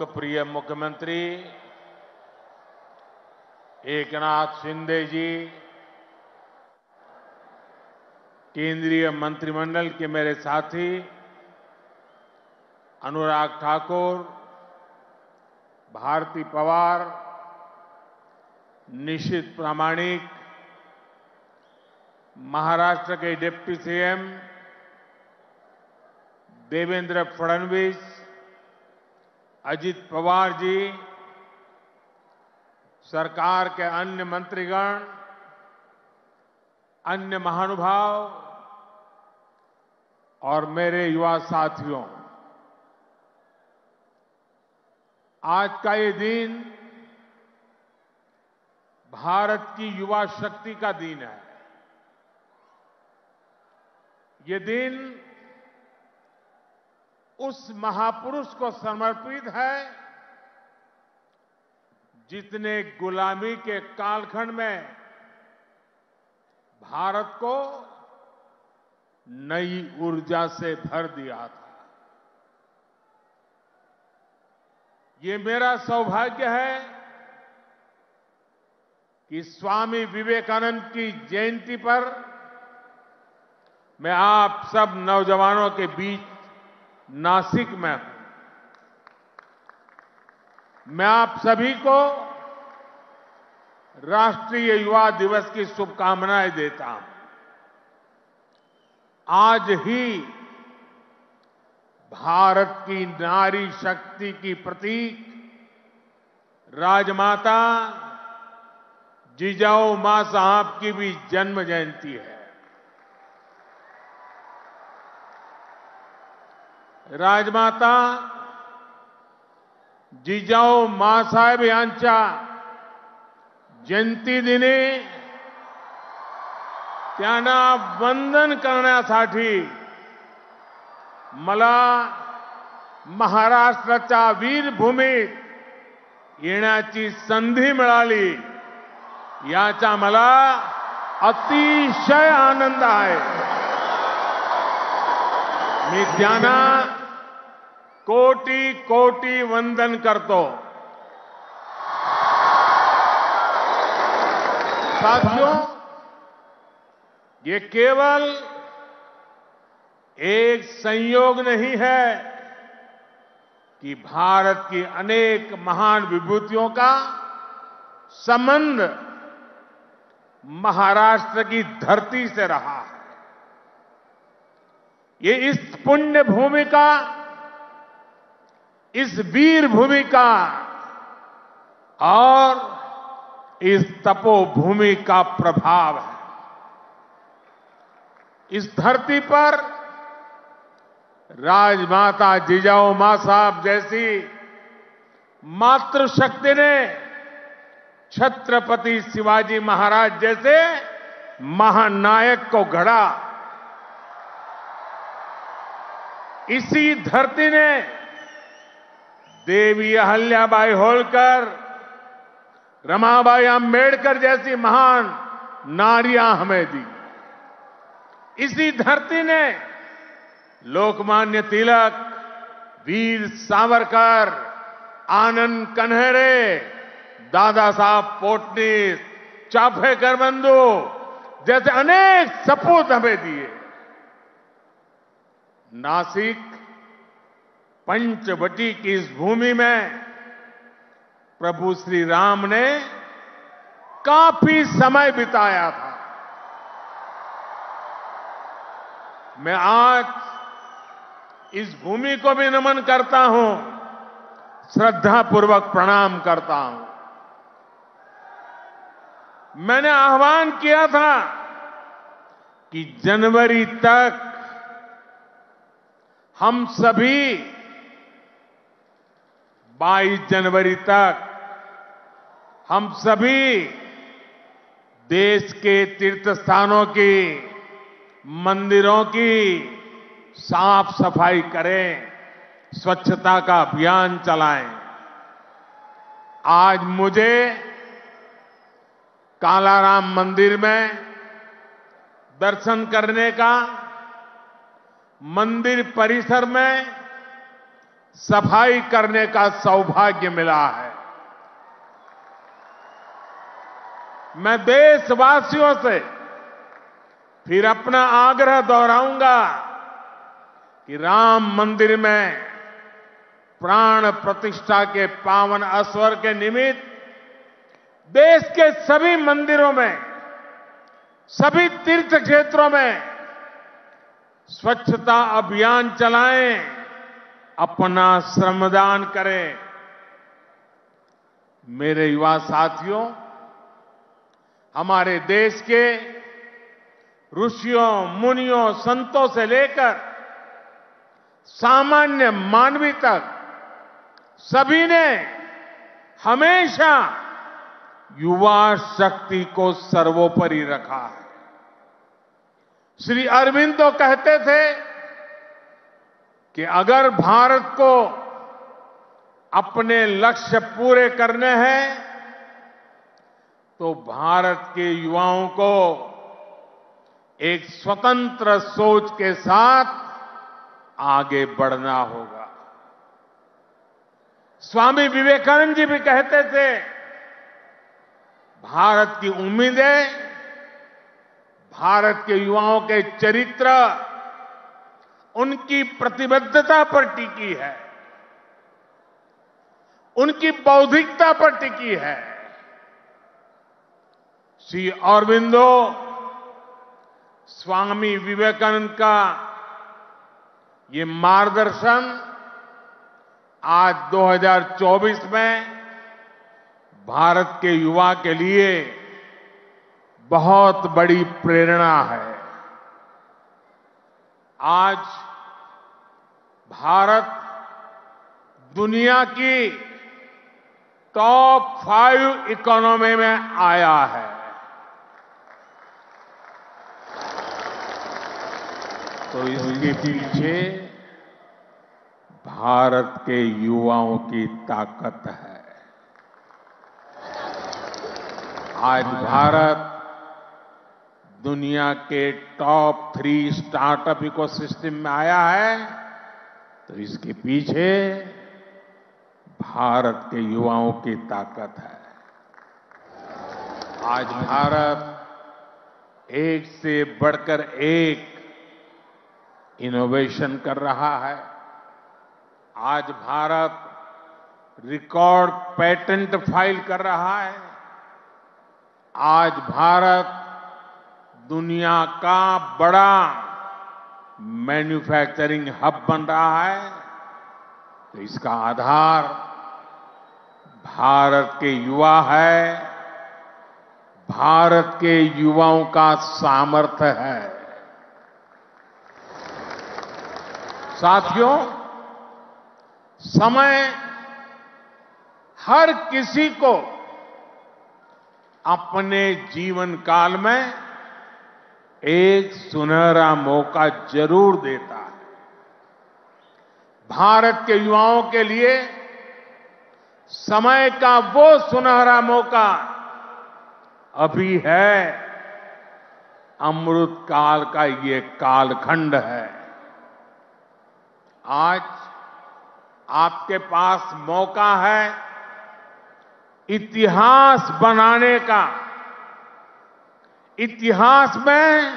प्रिय मुख्यमंत्री एकनाथ शिंदे जी, केंद्रीय मंत्रिमंडल के मेरे साथी अनुराग ठाकुर, भारती पवार, निशित प्रामाणिक, महाराष्ट्र के डिप्टी सीएम देवेंद्र फडणवीस, अजित पवार जी, सरकार के अन्य मंत्रीगण, अन्य महानुभाव और मेरे युवा साथियों, आज का ये दिन भारत की युवा शक्ति का दिन है। ये दिन उस महापुरुष को समर्पित है जिसने गुलामी के कालखंड में भारत को नई ऊर्जा से भर दिया था। ये मेरा सौभाग्य है कि स्वामी विवेकानंद की जयंती पर मैं आप सब नौजवानों के बीच नासिक में हूं। मैं आप सभी को राष्ट्रीय युवा दिवस की शुभकामनाएं देता हूं। आज ही भारत की नारी शक्ति की प्रतीक राजमाता जिजाऊ मां साहब की भी जन्म जयंती है। राजमाता जिजाऊ माँसाहेब यांच्या जयंती दिनी त्यांना वंदन करण्यासाठी मला महाराष्ट्राच्या वीरभूमीत येण्याची संधी मिळाली, याचा मला अतिशय आनंद आहे। मी त्यांना कोटी कोटी वंदन करतो। साथियों, ये केवल एक संयोग नहीं है कि भारत की अनेक महान विभूतियों का संबंध महाराष्ट्र की धरती से रहा है। ये इस पुण्य भूमि का, इस वीर भूमि का और इस तपोभूमि का प्रभाव है। इस धरती पर राजमाता जिजाऊ मां साहब जैसी मातृशक्ति ने छत्रपति शिवाजी महाराज जैसे महानायक को गढ़ा। इसी धरती ने देवी अहल्याबाई होलकर, रमाबाई अंबेडकर जैसी महान नारियां हमें दी। इसी धरती ने लोकमान्य तिलक, वीर सावरकर, आनंद कन्हेरे, दादा साहब पोटनीस, चाफेकर बंधु जैसे अनेक सपूत हमें दिए। नासिक पंचवटी की इस भूमि में प्रभु श्री राम ने काफी समय बिताया था। मैं आज इस भूमि को भी नमन करता हूं, श्रद्धापूर्वक प्रणाम करता हूं। मैंने आह्वान किया था कि जनवरी तक हम सभी 22 जनवरी तक हम सभी देश के तीर्थ स्थानों की, मंदिरों की साफ सफाई करें, स्वच्छता का अभियान चलाएं। आज मुझे कालाराम मंदिर में दर्शन करने का, मंदिर परिसर में सफाई करने का सौभाग्य मिला है। मैं देशवासियों से फिर अपना आग्रह दोहराऊंगा कि राम मंदिर में प्राण प्रतिष्ठा के पावन अवसर के निमित्त देश के सभी मंदिरों में, सभी तीर्थ क्षेत्रों में स्वच्छता अभियान चलाएं, अपना श्रमदान करें। मेरे युवा साथियों, हमारे देश के ऋषियों, मुनियों, संतों से लेकर सामान्य मानवी तक सभी ने हमेशा युवा शक्ति को सर्वोपरि रखा है। श्री अरविंद तो कहते थे कि अगर भारत को अपने लक्ष्य पूरे करने हैं तो भारत के युवाओं को एक स्वतंत्र सोच के साथ आगे बढ़ना होगा। स्वामी विवेकानंद जी भी कहते थे, भारत की उम्मीदें भारत के युवाओं के चरित्र, उनकी प्रतिबद्धता पर टिकी है, उनकी बौद्धिकता पर टिकी है। श्री अरबिंदो स्वामी विवेकानंद का ये मार्गदर्शन आज 2024 में भारत के युवा के लिए बहुत बड़ी प्रेरणा है। आज भारत दुनिया की टॉप 5 इकोनॉमी में आया है। तो इसके पीछे भारत के युवाओं की ताकत है। आज भारत दुनिया के टॉप 3 स्टार्टअप इकोसिस्टम में आया है, तो इसके पीछे भारत के युवाओं की ताकत है। आज भारत एक से बढ़कर एक इनोवेशन कर रहा है। आज भारत रिकॉर्ड पेटेंट फाइल कर रहा है। आज भारत दुनिया का बड़ा मैन्युफैक्चरिंग हब बन रहा है। तो इसका आधार भारत के युवा है, भारत के युवाओं का सामर्थ्य है। साथियों, समय हर किसी को अपने जीवन काल में एक सुनहरा मौका जरूर देता है। भारत के युवाओं के लिए समय का वो सुनहरा मौका अभी है। अमृत काल का ये कालखंड है। आज आपके पास मौका है इतिहास बनाने का, इतिहास में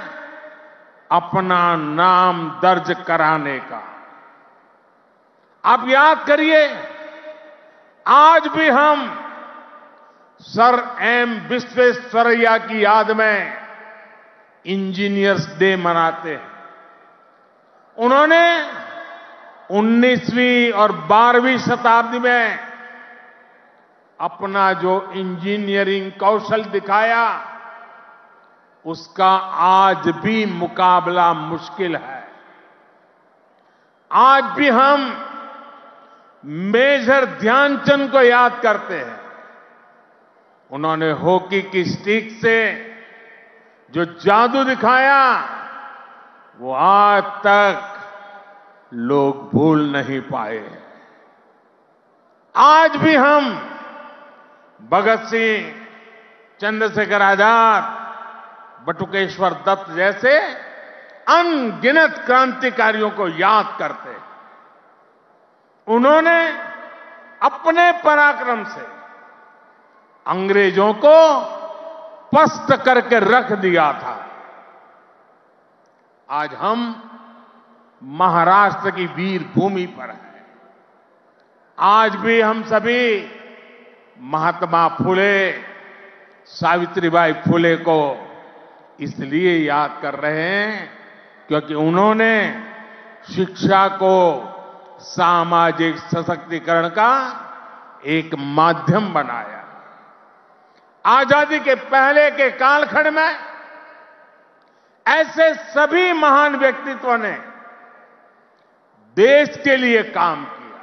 अपना नाम दर्ज कराने का। आप याद करिए, आज भी हम सर एम विश्वेश्वरैया की याद में इंजीनियर्स डे मनाते हैं। उन्होंने 19वीं और 12वीं शताब्दी में अपना जो इंजीनियरिंग कौशल दिखाया, उसका आज भी मुकाबला मुश्किल है। आज भी हम मेजर ध्यानचंद को याद करते हैं। उन्होंने हॉकी की स्टिक से जो जादू दिखाया, वो आज तक लोग भूल नहीं पाए हैं। आज भी हम भगत सिंह, चंद्रशेखर आजाद, बटुकेश्वर दत्त जैसे अनगिनत क्रांतिकारियों को याद करते हैं। उन्होंने अपने पराक्रम से अंग्रेजों को पस्त करके रख दिया था। आज हम महाराष्ट्र की वीर भूमि पर हैं। आज भी हम सभी महात्मा फुले, सावित्रीबाई फुले को इसलिए याद कर रहे हैं क्योंकि उन्होंने शिक्षा को सामाजिक सशक्तिकरण का एक माध्यम बनाया। आजादी के पहले के कालखंड में ऐसे सभी महान व्यक्तित्वों ने देश के लिए काम किया।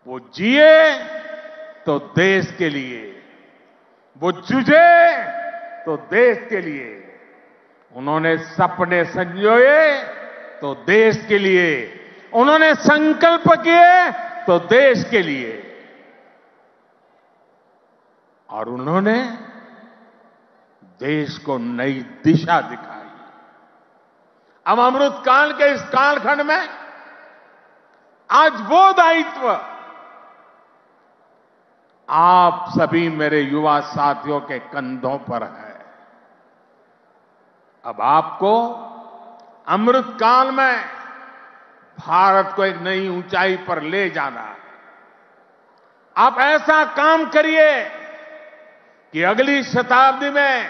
वो जिए तो देश के लिए, वो जूझे तो देश के लिए, उन्होंने सपने संजोए तो देश के लिए, उन्होंने संकल्प किए तो देश के लिए, और उन्होंने देश को नई दिशा दिखाई। अब अमृत काल के इस कालखंड में आज वो दायित्व आप सभी मेरे युवा साथियों के कंधों पर है। अब आपको अमृत काल में भारत को एक नई ऊंचाई पर ले जाना। आप ऐसा काम करिए कि अगली शताब्दी में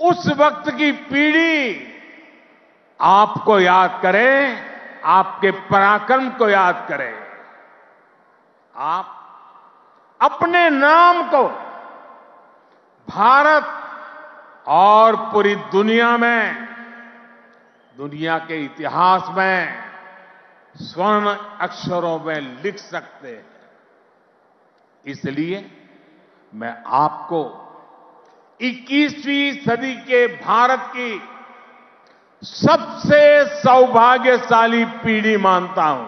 उस वक्त की पीढ़ी आपको याद करे, आपके पराक्रम को याद करे। आप अपने नाम को भारत और पूरी दुनिया में, दुनिया के इतिहास में स्वर्ण अक्षरों में लिख सकते हैं। इसलिए मैं आपको 21वीं सदी के भारत की सबसे सौभाग्यशाली पीढ़ी मानता हूं।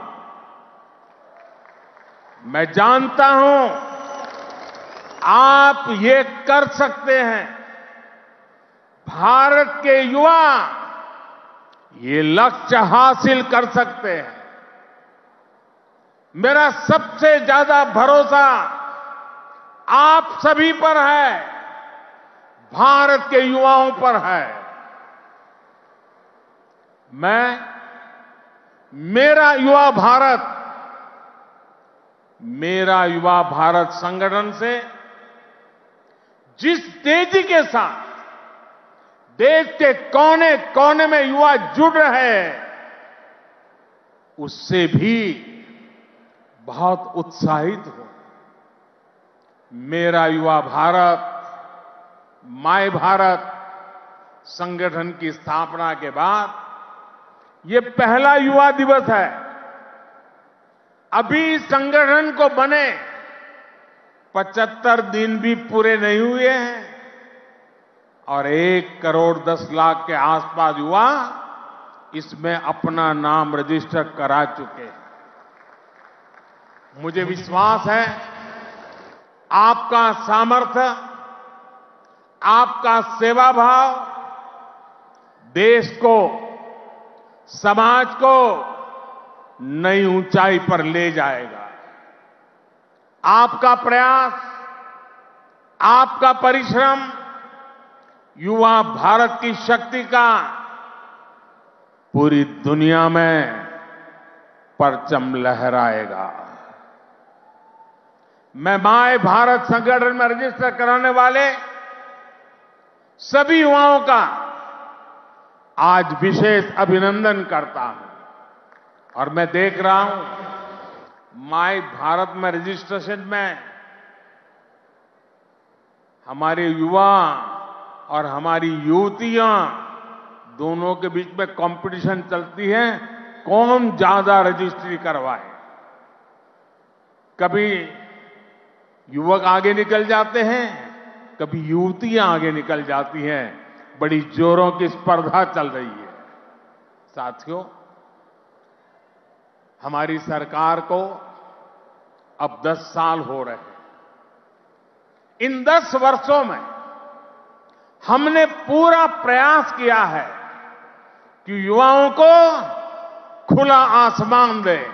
मैं जानता हूं आप ये कर सकते हैं। भारत के युवा ये लक्ष्य हासिल कर सकते हैं। मेरा सबसे ज्यादा भरोसा आप सभी पर है, भारत के युवाओं पर है। मेरा युवा भारत संगठन से जिस तेजी के साथ देश के कोने कोने में युवा जुड़ रहे हैं, उससे भी बहुत उत्साहित हूं। मेरा युवा भारत, माय भारत संगठन की स्थापना के बाद ये पहला युवा दिवस है। अभी इस संगठन को बने 75 दिन भी पूरे नहीं हुए हैं और 1 करोड़ 10 लाख के आसपास युवा इसमें अपना नाम रजिस्टर करा चुके हैं। मुझे विश्वास है आपका सामर्थ्य, आपका सेवा भाव देश को, समाज को नई ऊंचाई पर ले जाएगा। आपका प्रयास, आपका परिश्रम युवा भारत की शक्ति का पूरी दुनिया में परचम लहराएगा। मैं माय भारत संगठन में रजिस्टर कराने वाले सभी युवाओं का आज विशेष अभिनंदन करता हूं। और मैं देख रहा हूं माय भारत में रजिस्ट्रेशन में हमारे युवा और हमारी युवतियां दोनों के बीच में कंपटीशन चलती है, कौन ज्यादा रजिस्ट्री करवाए। कभी युवक आगे निकल जाते हैं, कभी युवतियां आगे निकल जाती हैं। बड़ी जोरों की स्पर्धा चल रही है। साथियों, हमारी सरकार को अब 10 साल हो रहे हैं। इन 10 वर्षों में हमने पूरा प्रयास किया है कि युवाओं को खुला आसमान दें,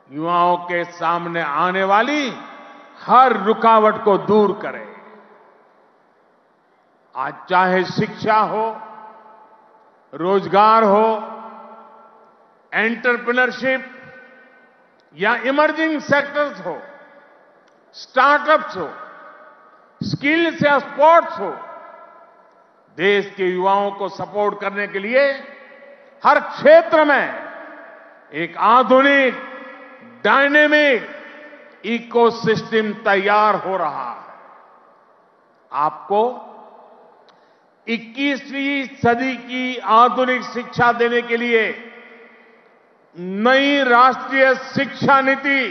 युवाओं के सामने आने वाली हर रुकावट को दूर करे। आज चाहे शिक्षा हो, रोजगार हो, एंटरप्रेन्योरशिप या इमर्जिंग सेक्टर्स हो, स्टार्टअप्स हो, स्किल्स या स्पोर्ट्स हो, देश के युवाओं को सपोर्ट करने के लिए हर क्षेत्र में एक आधुनिक डायनेमिक इकोसिस्टम तैयार हो रहा है। आपको 21वीं सदी की आधुनिक शिक्षा देने के लिए नई राष्ट्रीय शिक्षा नीति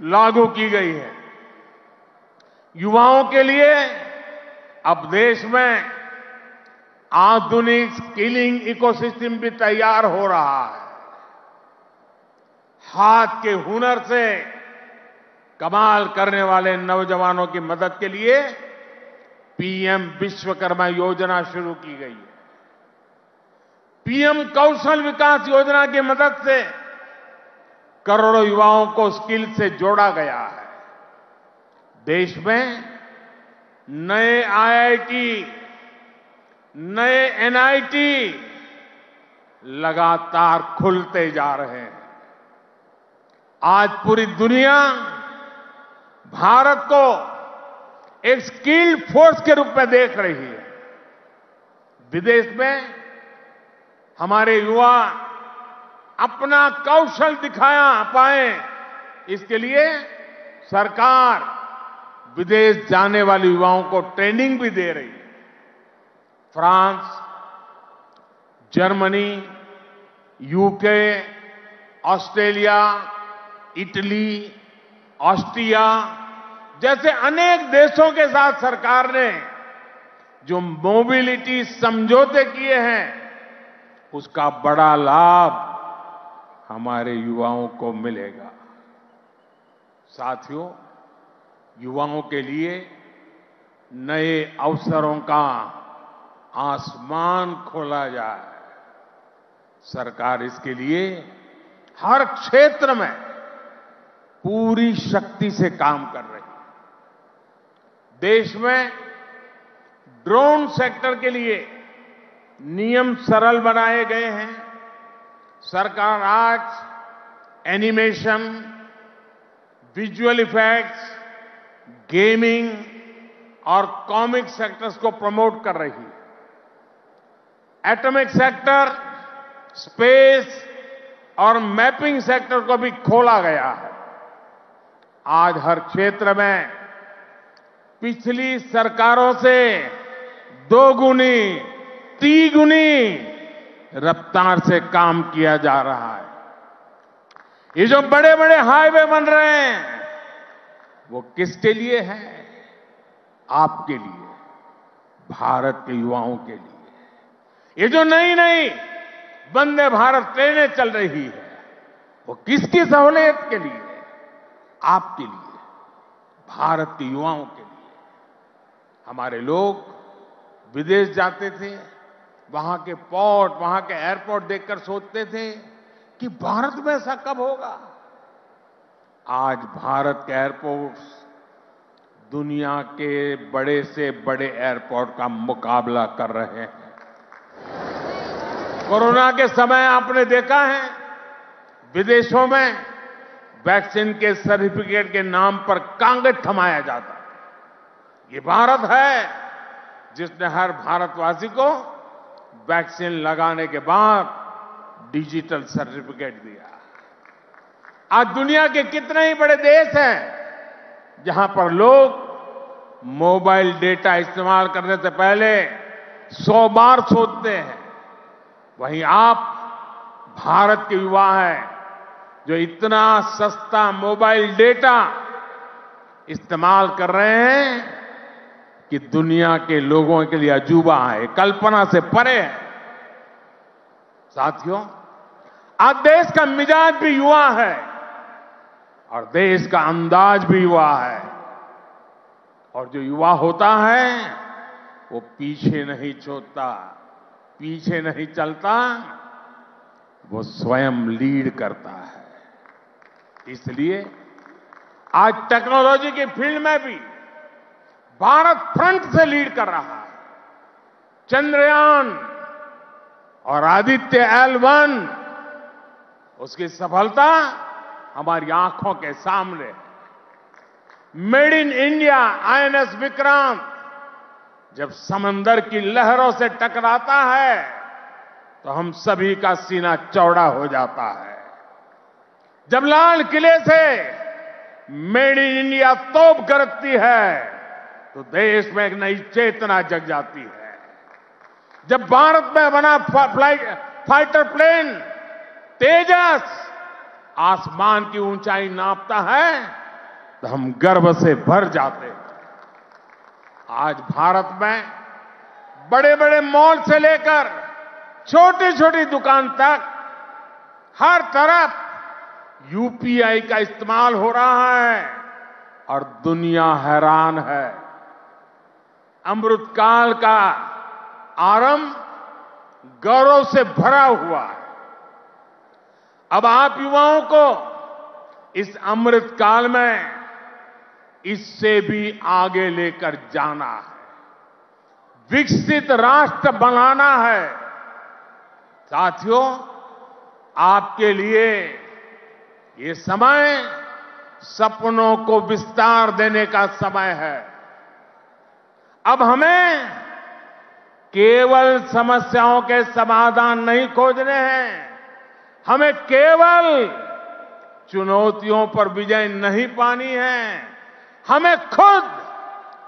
लागू की गई है। युवाओं के लिए अब देश में आधुनिक स्किलिंग इकोसिस्टम भी तैयार हो रहा है। हाथ के हुनर से कमाल करने वाले नौजवानों की मदद के लिए पीएम विश्वकर्मा योजना शुरू की गई है। पीएम कौशल विकास योजना की मदद से करोड़ों युवाओं को स्किल से जोड़ा गया है। देश में नए आईआईटी, नए एनआईटी लगातार खुलते जा रहे हैं। आज पूरी दुनिया भारत को एक स्किल्ड फोर्स के रूप में देख रही है। विदेश में हमारे युवा अपना कौशल दिखाया पाए, इसके लिए सरकार विदेश जाने वाले युवाओं को ट्रेनिंग भी दे रही है। France, Germany, UK, Australia, Italy, Austria जैसे अनेक देशों के साथ सरकार ने जो मोबिलिटी समझौते किए हैं, उसका बड़ा लाभ हमारे युवाओं को मिलेगा। साथियों, युवाओं के लिए नए अवसरों का आसमान खोला जाए। सरकार इसके लिए हर क्षेत्र में पूरी शक्ति से काम कर रही है। देश में ड्रोन सेक्टर के लिए नियम सरल बनाए गए हैं। सरकार आज एनिमेशन, विजुअल इफेक्ट्स, गेमिंग और कॉमिक सेक्टर्स को प्रमोट कर रही है। एटॉमिक सेक्टर, स्पेस और मैपिंग सेक्टर को भी खोला गया है। आज हर क्षेत्र में पिछली सरकारों से 2 गुनी, 3 गुनी रफ्तार से काम किया जा रहा है। ये जो बड़े बड़े हाईवे बन रहे हैं, वो किसके लिए है? आपके लिए, भारत के युवाओं के लिए। ये जो नई नई वंदे भारत ट्रेनें चल रही है, वो किसकी सहूलियत के लिए? आपके लिए, भारत के युवाओं के लिए। हमारे लोग विदेश जाते थे, वहां के पोर्ट, वहां के एयरपोर्ट देखकर सोचते थे कि भारत में ऐसा कब होगा। आज भारत के एयरपोर्ट्स दुनिया के बड़े से बड़े एयरपोर्ट का मुकाबला कर रहे हैं। कोरोना के समय आपने देखा है, विदेशों में वैक्सीन के सर्टिफिकेट के नाम पर कांगज थमाया जाता है। ये भारत है जिसने हर भारतवासी को वैक्सीन लगाने के बाद डिजिटल सर्टिफिकेट दिया। आज दुनिया के कितने ही बड़े देश हैं जहां पर लोग मोबाइल डेटा इस्तेमाल करने से पहले 100 बार सोचते हैं। वहीं आप भारत के युवा हैं जो इतना सस्ता मोबाइल डेटा इस्तेमाल कर रहे हैं कि दुनिया के लोगों के लिए अजूबा है, कल्पना से परे है। साथियों, आज देश का मिजाज भी युवा है और देश का अंदाज भी युवा है। और जो युवा होता है वो पीछे नहीं छोड़ता, पीछे नहीं चलता, वो स्वयं लीड करता है। इसलिए आज टेक्नोलॉजी की फील्ड में भी भारत फ्रंट से लीड कर रहा है। चंद्रयान और आदित्य L1 उसकी सफलता हमारी आंखों के सामने है। Made in India INS Vikrant जब समंदर की लहरों से टकराता है तो हम सभी का सीना चौड़ा हो जाता है। जब लाल किले से मेड इन इंडिया तोप गरजती है तो देश में एक नई चेतना जग जाती है। जब भारत में बना फाइटर प्लेन तेजस आसमान की ऊंचाई नापता है तो हम गर्व से भर जाते हैं। आज भारत में बड़े बड़े मॉल से लेकर छोटी छोटी दुकान तक हर तरफ UPI का इस्तेमाल हो रहा है और दुनिया हैरान है। अमृतकाल का आरंभ गौरव से भरा हुआ है। अब आप युवाओं को इस अमृतकाल में इससे भी आगे लेकर जाना है, विकसित राष्ट्र बनाना है। साथियों, आपके लिए ये समय सपनों को विस्तार देने का समय है। अब हमें केवल समस्याओं के समाधान नहीं खोजने हैं, हमें केवल चुनौतियों पर विजय नहीं पानी है, हमें खुद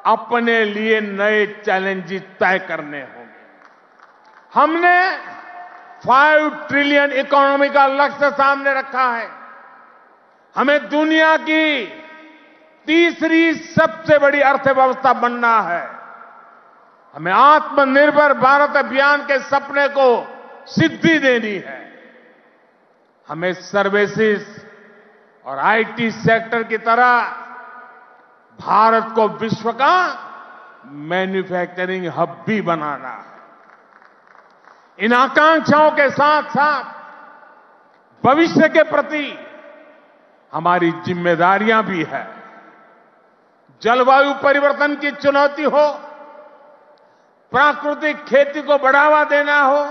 अपने लिए नए चैलेंजेस तय करने होंगे। हमने 5 ट्रिलियन इकोनॉमी का लक्ष्य सामने रखा है। हमें दुनिया की तीसरी सबसे बड़ी अर्थव्यवस्था बनना है। हमें आत्मनिर्भर भारत अभियान के सपने को सिद्धि देनी है। हमें सर्विसेज और IT सेक्टर की तरह भारत को विश्व का मैन्युफैक्चरिंग हब भी बनाना है। इन आकांक्षाओं के साथ साथ भविष्य के प्रति हमारी जिम्मेदारियां भी है। जलवायु परिवर्तन की चुनौती हो, प्राकृतिक खेती को बढ़ावा देना हो,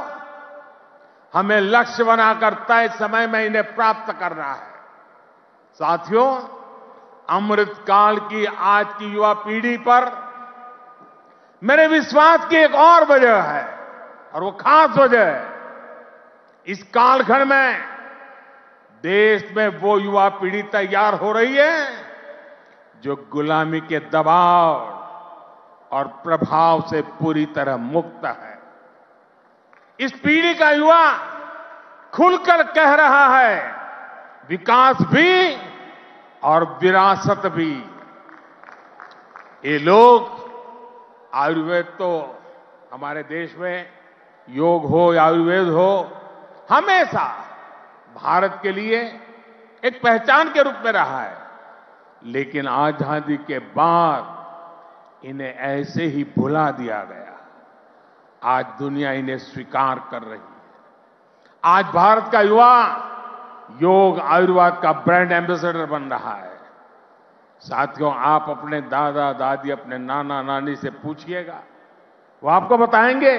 हमें लक्ष्य बनाकर तय समय में इन्हें प्राप्त करना है। साथियों, अमृतकाल की आज की युवा पीढ़ी पर मेरे विश्वास की एक और वजह है और वो खास वजह है। इस कालखंड में देश में वो युवा पीढ़ी तैयार हो रही है जो गुलामी के दबाव और प्रभाव से पूरी तरह मुक्त है। इस पीढ़ी का युवा खुलकर कह रहा है, विकास भी और विरासत भी। ये लोग आयुर्वेद तो हमारे देश में योग हो या आयुर्वेद हो, हमेशा भारत के लिए एक पहचान के रूप में रहा है। लेकिन आजादी के बाद इन्हें ऐसे ही भुला दिया गया। आज दुनिया इन्हें स्वीकार कर रही है। आज भारत का युवा योग आयुर्वेद का ब्रांड एम्बेसडर बन रहा है। साथियों, आप अपने दादा दादी, अपने नाना नानी से पूछिएगा, वो आपको बताएंगे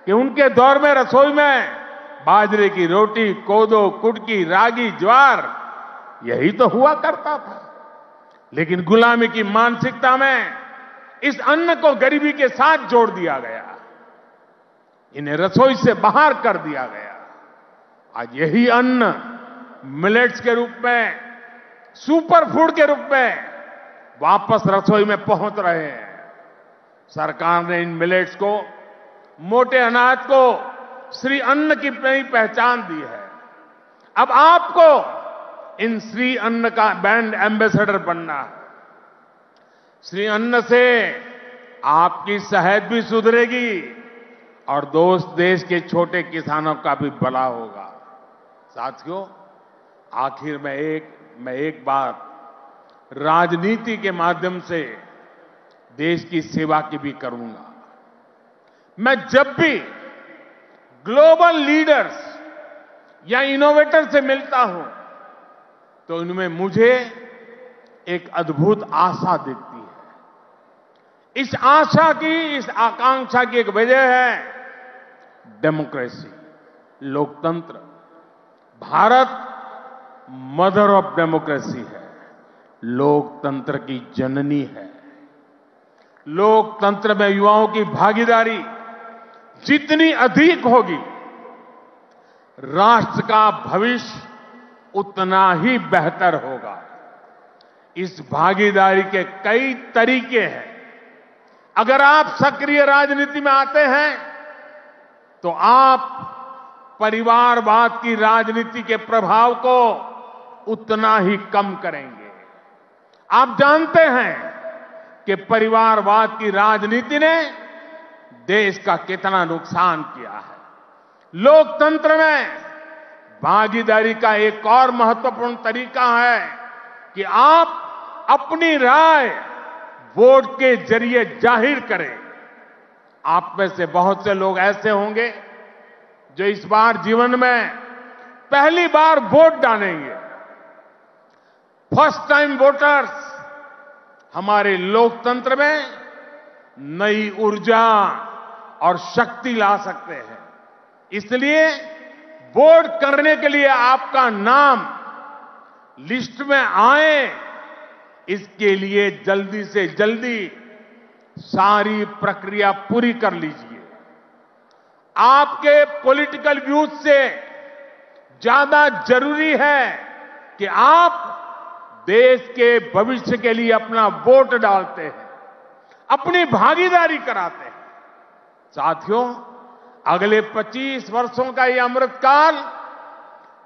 कि उनके दौर में रसोई में बाजरे की रोटी, कोदो, कुटकी, रागी, ज्वार यही तो हुआ करता था। लेकिन गुलामी की मानसिकता में इस अन्न को गरीबी के साथ जोड़ दिया गया, इन्हें रसोई से बाहर कर दिया गया। आज यही अन्न मिलेट्स के रूप में, सुपर फूड के रूप में वापस रसोई में पहुंच रहे हैं। सरकार ने इन मिलेट्स को, मोटे अनाज को श्री अन्न की नई पहचान दी है। अब आपको इन श्री अन्न का ब्रांड एम्बेसडर बनना है। श्री अन्न से आपकी सेहत भी सुधरेगी और देश के छोटे किसानों का भी भला होगा। साथियों, आखिर में मैं एक बात राजनीति के माध्यम से देश की सेवा की भी करूंगा। मैं जब भी ग्लोबल लीडर्स या इनोवेटर से मिलता हूं तो इनमें मुझे एक अद्भुत आशा दिखती है। इस आशा की, इस आकांक्षा की एक वजह है डेमोक्रेसी, लोकतंत्र। भारत मदर ऑफ डेमोक्रेसी है, लोकतंत्र की जननी है। लोकतंत्र में युवाओं की भागीदारी जितनी अधिक होगी, राष्ट्र का भविष्य उतना ही बेहतर होगा। इस भागीदारी के कई तरीके हैं। अगर आप सक्रिय राजनीति में आते हैं तो आप परिवारवाद की राजनीति के प्रभाव को उतना ही कम करेंगे। आप जानते हैं कि परिवारवाद की राजनीति ने देश का कितना नुकसान किया है। लोकतंत्र में भागीदारी का एक और महत्वपूर्ण तरीका है कि आप अपनी राय वोट के जरिए जाहिर करें। आप में से बहुत से लोग ऐसे होंगे जो इस बार जीवन में पहली बार वोट डालेंगे। फर्स्ट टाइम वोटर्स हमारे लोकतंत्र में नई ऊर्जा और शक्ति ला सकते हैं। इसलिए वोट करने के लिए आपका नाम लिस्ट में आए, इसके लिए जल्दी से जल्दी सारी प्रक्रिया पूरी कर लीजिए। आपके पॉलिटिकल व्यूज से ज्यादा जरूरी है कि आप देश के भविष्य के लिए अपना वोट डालते हैं, अपनी भागीदारी कराते हैं। साथियों, अगले 25 वर्षों का ये अमृतकाल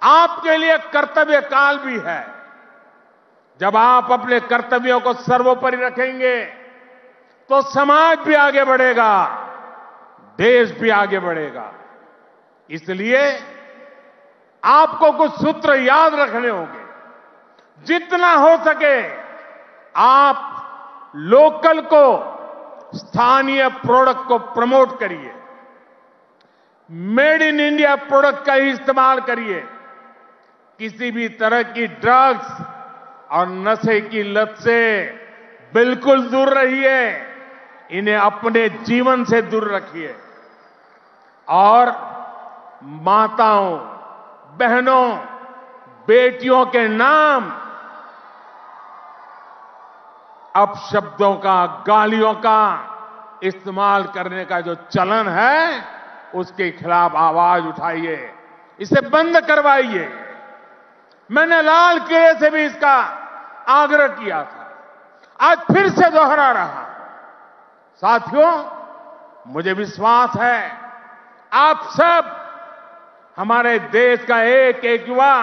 आपके लिए कर्तव्य काल भी है। जब आप अपने कर्तव्यों को सर्वोपरि रखेंगे तो समाज भी आगे बढ़ेगा, देश भी आगे बढ़ेगा। इसलिए आपको कुछ सूत्र याद रखने होंगे। जितना हो सके आप लोकल को, स्थानीय प्रोडक्ट को प्रमोट करिए। मेड इन इंडिया प्रोडक्ट का ही इस्तेमाल करिए। किसी भी तरह की ड्रग्स और नशे की लत से बिल्कुल दूर रहिए। इन्हें अपने जीवन से दूर रखिए। और माताओं, बहनों, बेटियों के नाम अपशब्दों का, गालियों का इस्तेमाल करने का जो चलन है, उसके खिलाफ आवाज उठाइए, इसे बंद करवाइए। मैंने लाल किले से भी इसका आग्रह किया था, आज फिर से दोहरा रहा। साथियों, मुझे विश्वास है आप सब, हमारे देश का एक एक युवा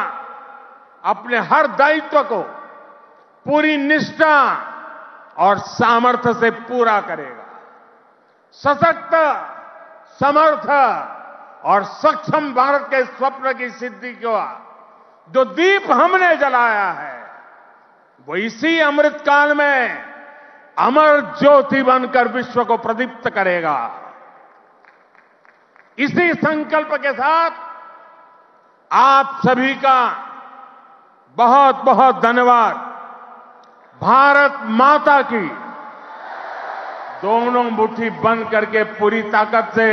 अपने हर दायित्व को पूरी निष्ठा और सामर्थ्य से पूरा करेगा। सशक्त, समर्थ और सक्षम भारत के स्वप्न की सिद्धि का जो दीप हमने जलाया है, वो इसी अमृतकाल में अमर ज्योति बनकर विश्व को प्रदीप्त करेगा। इसी संकल्प के साथ आप सभी का बहुत बहुत धन्यवाद। भारत माता की दोनों मुट्ठी बंद करके पूरी ताकत से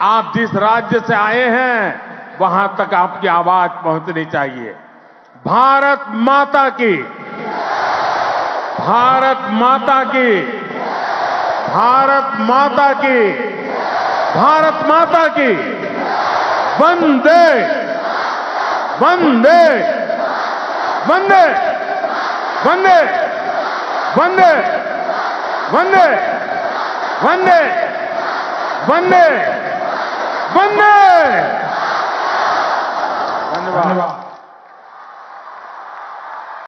आप जिस राज्य से आए हैं वहां तक आपकी आवाज पहुंचनी चाहिए। भारत माता की, भारत माता की, भारत माता की, भारत माता की। वंदे वंदे वंदे वंदे वंदे वंदे वंदे वंदे वंदे। धन्यवाद।